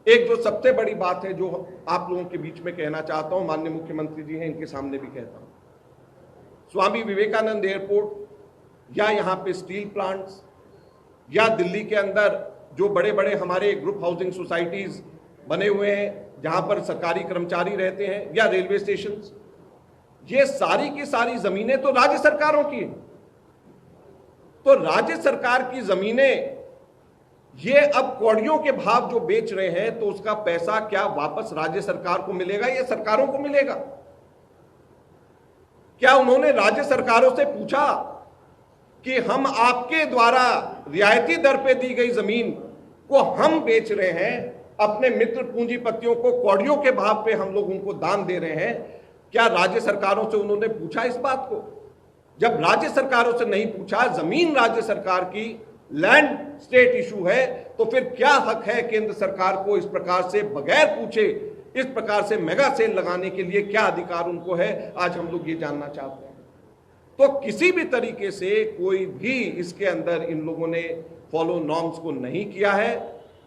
एक जो सबसे बड़ी बात है जो आप लोगों के बीच में कहना चाहता हूं, माननीय मुख्यमंत्री जी हैं, इनके सामने भी कहता हूं, स्वामी विवेकानंद एयरपोर्ट या यहां पे स्टील प्लांट्स या दिल्ली के अंदर जो बड़े बड़े हमारे ग्रुप हाउसिंग सोसाइटीज बने हुए हैं जहां पर सरकारी कर्मचारी रहते हैं, या रेलवे स्टेशन, ये सारी की सारी जमीनें तो राज्य सरकारों की हैं। तो राज्य सरकार की जमीनें ये अब कौड़ियों के भाव जो बेच रहे हैं, तो उसका पैसा क्या वापस राज्य सरकार को मिलेगा या सरकारों को मिलेगा? क्या उन्होंने राज्य सरकारों से पूछा कि हम आपके द्वारा रियायती दर पे दी गई जमीन को हम बेच रहे हैं, अपने मित्र पूंजीपतियों को कौड़ियों के भाव पे हम लोग उनको दान दे रहे हैं? क्या राज्य सरकारों से उन्होंने पूछा इस बात को? जब राज्य सरकारों से नहीं पूछा, जमीन राज्य सरकार की, लैंड स्टेट इशू है, तो फिर क्या हक है केंद्र सरकार को इस प्रकार से बगैर पूछे इस प्रकार से मेगा सेल लगाने के लिए? क्या अधिकार उनको है? आज हम लोग ये जानना चाहते हैं। तो किसी भी तरीके से कोई भी इसके अंदर इन लोगों ने फॉलो नॉर्म्स को नहीं किया है।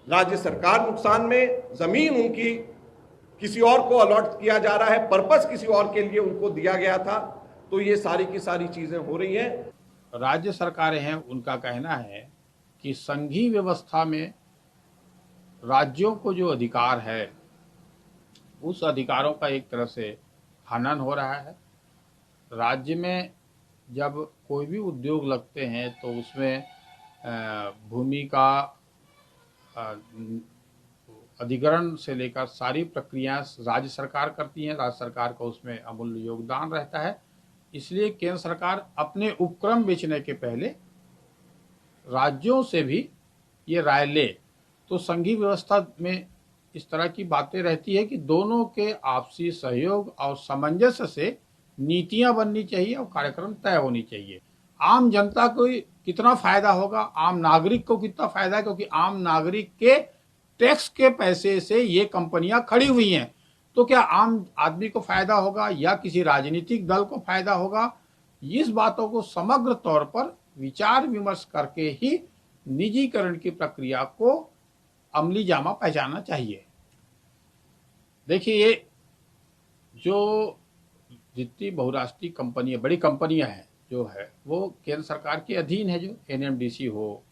राज्य सरकार नुकसान में, जमीन उनकी किसी और को अलॉट किया जा रहा है, पर्पस किसी और के लिए उनको दिया गया था। तो ये सारी की सारी चीजें हो रही हैं। राज्य सरकारें हैं, उनका कहना है कि संघीय व्यवस्था में राज्यों को जो अधिकार है उस अधिकारों का एक तरह से हनन हो रहा है। राज्य में जब कोई भी उद्योग लगते हैं तो उसमें भूमि का अधिग्रहण से लेकर सारी प्रक्रिया राज्य सरकार करती है। राज्य सरकार का उसमें अमूल्य योगदान रहता है। इसलिए केंद्र सरकार अपने उपक्रम बेचने के पहले राज्यों से भी ये राय ले। तो संघीय व्यवस्था में इस तरह की बातें रहती है कि दोनों के आपसी सहयोग और सामंजस्य से नीतियां बननी चाहिए और कार्यक्रम तय होनी चाहिए। आम जनता को कितना फायदा होगा, आम नागरिक को कितना फायदा है, क्योंकि आम नागरिक के टैक्स के पैसे से ये कंपनियां खड़ी हुई हैं। तो क्या आम आदमी को फायदा होगा या किसी राजनीतिक दल को फायदा होगा? इस बातों को समग्र तौर पर विचार विमर्श करके ही निजीकरण की प्रक्रिया को अमली जामा पहचानना चाहिए। देखिए, ये जो जितनी बहुराष्ट्रीय कंपनियां, बड़ी कंपनियां हैं जो है, वो केंद्र सरकार के अधीन है। जो एनएमडीसी हो,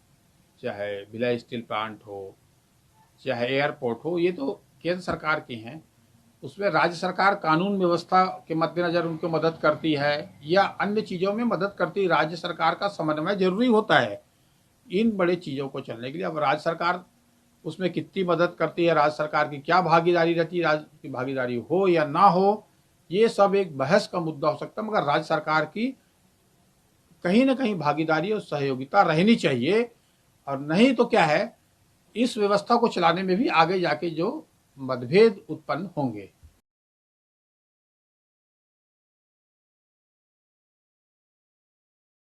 चाहे भिलाई स्टील प्लांट हो, चाहे एयरपोर्ट हो, ये तो केंद्र सरकार की हैं। उसमें राज्य सरकार कानून व्यवस्था के मद्देनजर उनको मदद करती है या अन्य चीज़ों में मदद करती है। राज्य सरकार का समन्वय जरूरी होता है इन बड़े चीज़ों को चलने के लिए। अब राज्य सरकार उसमें कितनी मदद करती है, राज्य सरकार की क्या भागीदारी रहती है, राज्य की भागीदारी हो या ना हो, ये सब एक बहस का मुद्दा हो सकता है। मगर राज्य सरकार की कहीं ना कहीं भागीदारी और सहयोगिता रहनी चाहिए। और नहीं तो क्या है, इस व्यवस्था को चलाने में भी आगे जाके जो मतभेद उत्पन्न होंगे।